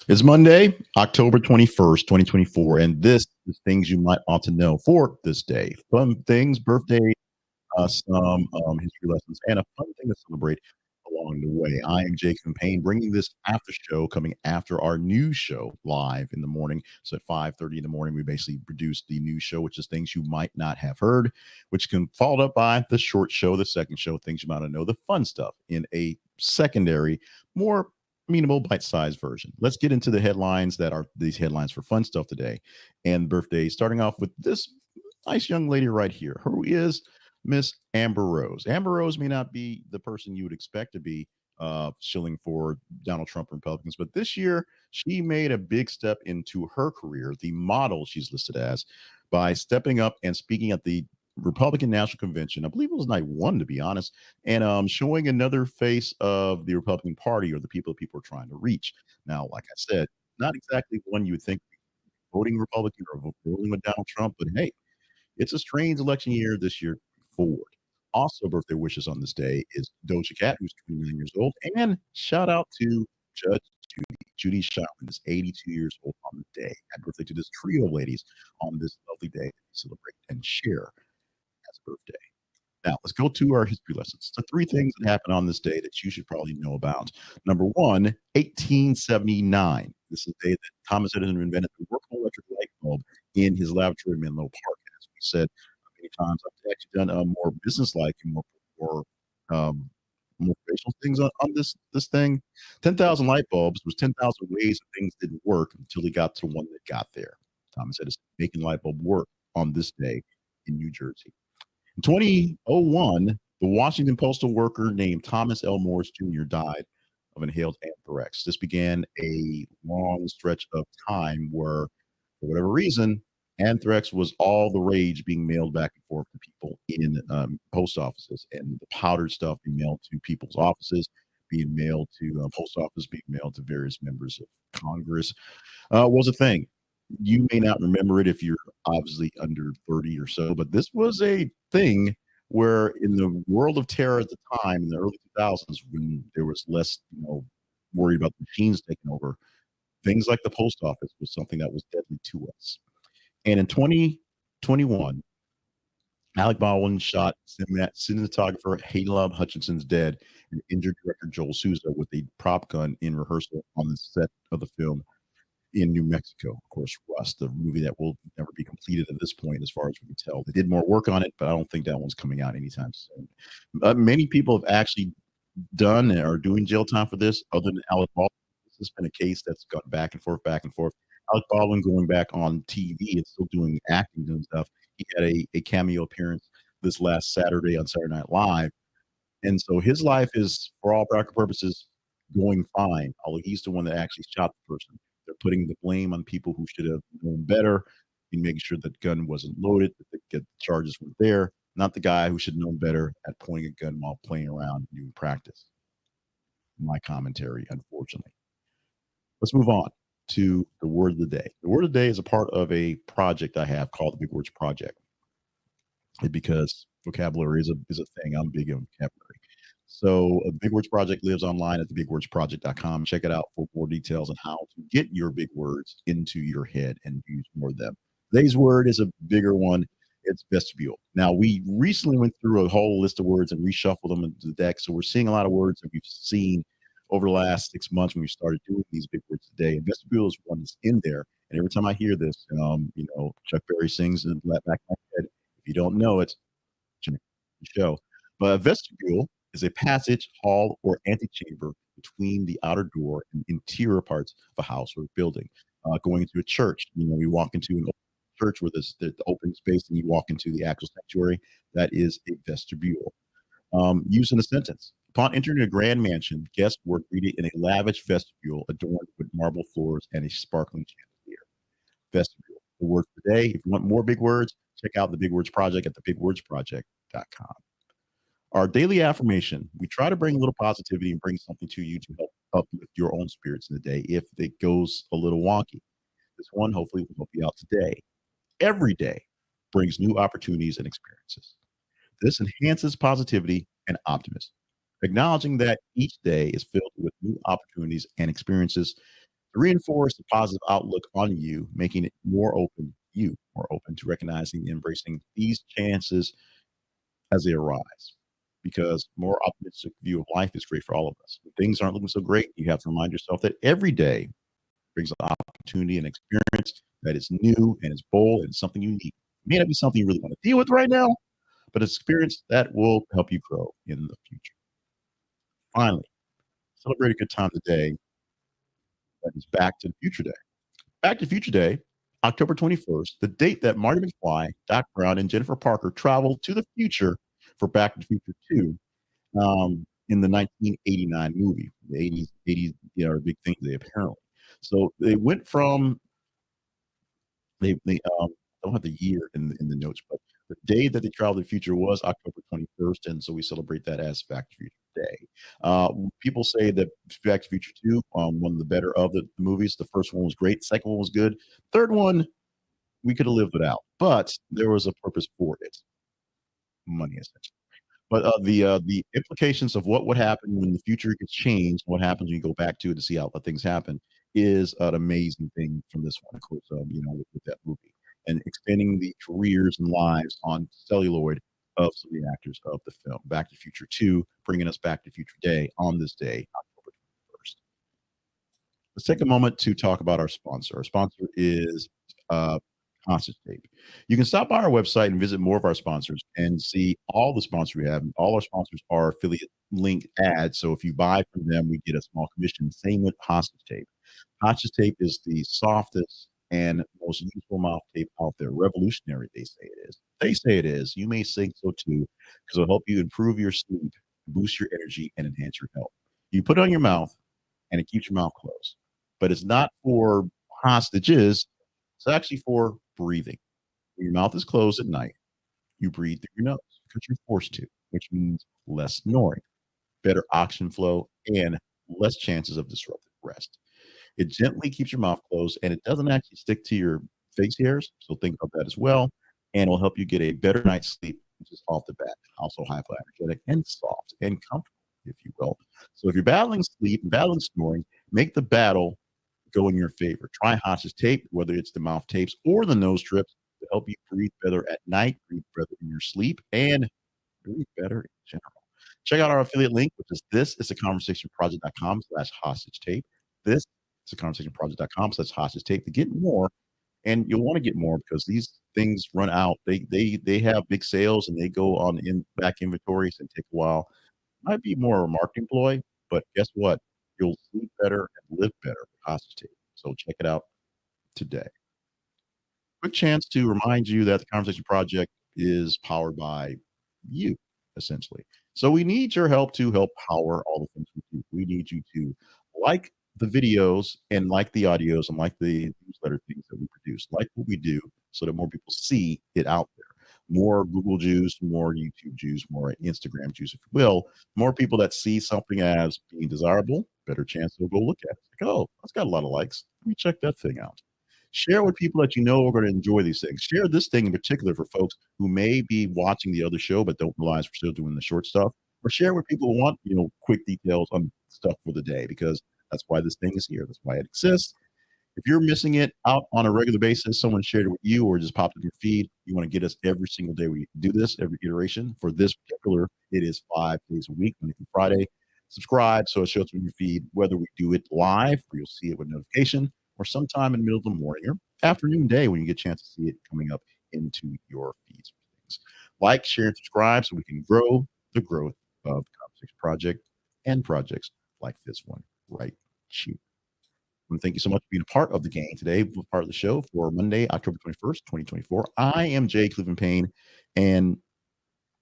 It's Monday, October 21st, 2024, and this is things you might ought to know for this day. Fun things, birthday, some history lessons, and a fun thing to celebrate along the way. I am Jacob Payne, bringing this after show coming after our news show live in the morning. So at 5:30 in the morning, we basically produce the news show, which is things you might not have heard, which can followed up by the short show, the second show, things you might not know, the fun stuff in a secondary, more amenable, bite-sized version. Let's get into the headlines that are these headlines for fun stuff today and birthdays. Starting off with this nice young lady right here, who is Miss Amber Rose. Amber Rose may not be the person you would expect to be shilling for Donald Trump Republicans, but this year she made a big step into her career, the model she's listed as, by stepping up and speaking at the Republican National Convention. I believe it was night one, to be honest, and showing another face of the Republican Party or the people are trying to reach. Now, like I said, not exactly one you would think voting Republican or voting with Donald Trump, but hey, it's a strange election year this year forward. Also, birthday wishes on this day is Doja Cat, who's 29 years old, and shout out to Judge Judy Sheindlin is 82 years old on the day. Happy birthday to this trio of ladies on this lovely day to celebrate and share as a birthday. Now, let's go to our history lessons. The three things that happened on this day that you should probably know about. Number one, 1879. This is the day that Thomas Edison invented the workable electric light bulb in his laboratory in Menlo Park. As we said many times, I've actually done more business-like and more um, motivational things on this thing. 10,000 light bulbs was 10,000 ways that things didn't work until he got to one that got there. Thomas Edison making light bulb work on this day in New Jersey. In 2001, the Washington postal worker named Thomas L. Morris Jr. died of inhaled anthrax. This began a long stretch of time where, for whatever reason, anthrax was all the rage being mailed back and forth to people in post offices, and the powdered stuff being mailed to people's offices, being mailed to post office, being mailed to various members of Congress was a thing. You may not remember it if you're obviously under 30 or so, but this was a thing where in the world of terror at the time, in the early 2000s, when there was less, worried about machines taking over, things like the post office was something that was deadly to us. And in 2021, Alec Baldwin shot cinematographer Halyna Hutchinson's dead and injured director Joel Souza with a prop gun in rehearsal on the set of the film in New Mexico. Of course, Rust, the movie that will never be completed at this point, as far as we can tell. They did more work on it, but I don't think that one's coming out anytime soon. Many people have actually done and are doing jail time for this, other than Alec Baldwin. This has been a case that's gone back and forth, back and forth. Alec Baldwin going back on TV and still doing acting and stuff. He had a cameo appearance this last Saturday on Saturday Night Live. And so his life is, for all practical purposes, going fine, although he's the one that actually shot the person. They're putting the blame on people who should have known better and making sure that gun wasn't loaded, that the charges were there, not the guy who should have known better at pointing a gun while playing around and doing practice. My commentary, unfortunately. Let's move on to the word of the day. The word of the day is a part of a project I have called the Big Words Project. Because vocabulary is a thing. I'm big on vocabulary. So a Big Words Project lives online at thebigwordsproject.com. Check it out for more details on how to get your big words into your head and use more of them. Today's word is a bigger one. It's vestibule. Now, we recently went through a whole list of words and reshuffled them into the deck. So we're seeing a lot of words that we've seen over the last 6 months when we started doing these big words today. And vestibule is one that's in there. And every time I hear this, Chuck Berry sings in the back of my head. If you don't know it, check the show. But a vestibule is a passage, hall, or antechamber between the outer door and interior parts of a house or building. Going into a church, we walk into an church where there's the open space and you walk into the actual sanctuary. That is a vestibule. Used in a sentence. Upon entering a grand mansion, guests were greeted in a lavish vestibule adorned with marble floors and a sparkling chandelier. Vestibule. The word for the day. If you want more big words, check out the Big Words Project at thebigwordsproject.com. Our daily affirmation, we try to bring a little positivity and bring something to you to help uplift your own spirits in the day if it goes a little wonky. This one hopefully will help you out today. Every day brings new opportunities and experiences. This enhances positivity and optimism. Acknowledging that each day is filled with new opportunities and experiences to reinforce a positive outlook on you, making it more open to recognizing and embracing these chances as they arise. Because more optimistic view of life is great for all of us. When things aren't looking so great, you have to remind yourself that every day brings an opportunity and experience that is new and is bold and something unique. It may not be something you really want to deal with right now, but it's experience that will help you grow in the future. Finally, celebrate a good time today that is Back to the Future Day. Back to the Future Day, October 21st, the date that Marty McFly, Doc Brown, and Jennifer Parker traveled to the future for Back to the Future 2 in the 1989 movie. The 80s, are a big thing today, apparently. So they went from they don't have the year in the notes, but the day that they traveled to the future was October 21st, and so we celebrate that as Back to the Future Day. People say that Back to the Future 2, one of the better of the movies. The first one was great, the second one was good. Third one, we could have lived without, but there was a purpose for it. Money, essentially. But the implications of what would happen when the future gets changed, what happens when you go back to it to see how things happen, is an amazing thing from this one, of course, with that movie, and extending the careers and lives on celluloid of some of the actors of the film. Back to the Future 2, bringing us Back to the Future Day on this day, October 21st. Let's take a moment to talk about our sponsor. Our sponsor is Conscious Tape. You can stop by our website and visit more of our sponsors and see all the sponsors we have. All our sponsors are affiliate link ads. So if you buy from them, we get a small commission. Same with Hostage Tape. Hostage Tape is the softest and most useful mouth tape out there. Revolutionary, they say it is. They say it is. You may think so too, because it'll help you improve your sleep, boost your energy, and enhance your health. You put it on your mouth, and it keeps your mouth closed. But it's not for hostages. It's actually for breathing. When your mouth is closed at night, you breathe through your nose because you're forced to, which means less snoring, better oxygen flow, and less chances of disrupted rest. It gently keeps your mouth closed and it doesn't actually stick to your face hairs. So think about that as well. And it'll help you get a better night's sleep, which is off the bat. Also hypoenergetic and soft and comfortable, if you will. So if you're battling sleep and battling snoring, make the battle go in your favor. Try Hostage Tape, whether it's the mouth tapes or the nose strips, to help you breathe better at night, breathe better in your sleep, and breathe better in general. Check out our affiliate link, which is this is a conversationproject.com/hostage tape. This is a conversationproject.com/hostage tape to get more. And you'll want to get more because these things run out. They have big sales and they go on in back inventories and take a while. Might be more a marketing ploy, but guess what? You'll sleep better and live better with Hostage Tape. So check it out today. Quick chance to remind you that the Conversation Project is powered by you, essentially. So we need your help to help power all the things we do. We need you to like the videos and like the audios and like the newsletter things that we produce, like what we do so that more people see it out there. More Google juice, more YouTube juice, more Instagram juice, if you will. More people that see something as being desirable, better chance they'll go look at it. Like, oh, that's got a lot of likes. Let me check that thing out. Share with people that you know are going to enjoy these things. Share this thing in particular for folks who may be watching the other show but don't realize we're still doing the short stuff. Or share with people who want, quick details on stuff for the day because that's why this thing is here. That's why it exists. If you're missing it out on a regular basis, someone shared it with you or just popped in your feed, you want to get us every single day we do this, every iteration. For this particular, it is 5 days a week, Monday through Friday. Subscribe so it shows up in your feed, whether we do it live, where you'll see it with notification, or sometime in the middle of the morning or afternoon day when you get a chance to see it coming up into your feeds. Like, share, and subscribe so we can grow the growth of the Conversation Project and projects like this one right here. And thank you so much for being a part of the gang today, part of the show for Monday, October 21st, 2024. I am Jay Cleveland Payne, and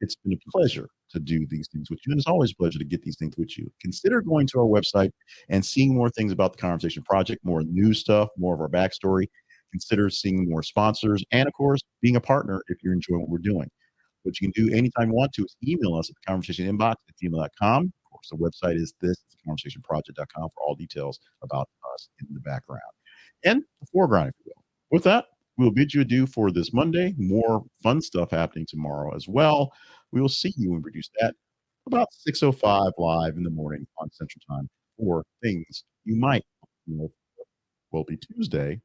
it's been a pleasure to do these things with you. And it's always a pleasure to get these things with you. Consider going to our website and seeing more things about the Conversation Project, more new stuff, more of our backstory. Consider seeing more sponsors, and of course, being a partner if you're enjoying what we're doing. What you can do anytime you want to is email us at the conversation inbox at gmail.com. Of course, the website is this, conversationproject.com for all details about us in the background and the foreground, if you will. With that, we'll bid you adieu for this Monday. More fun stuff happening tomorrow as well. We will see you when we produce that about 6:05 live in the morning on Central Time for things you might know. will be Tuesday,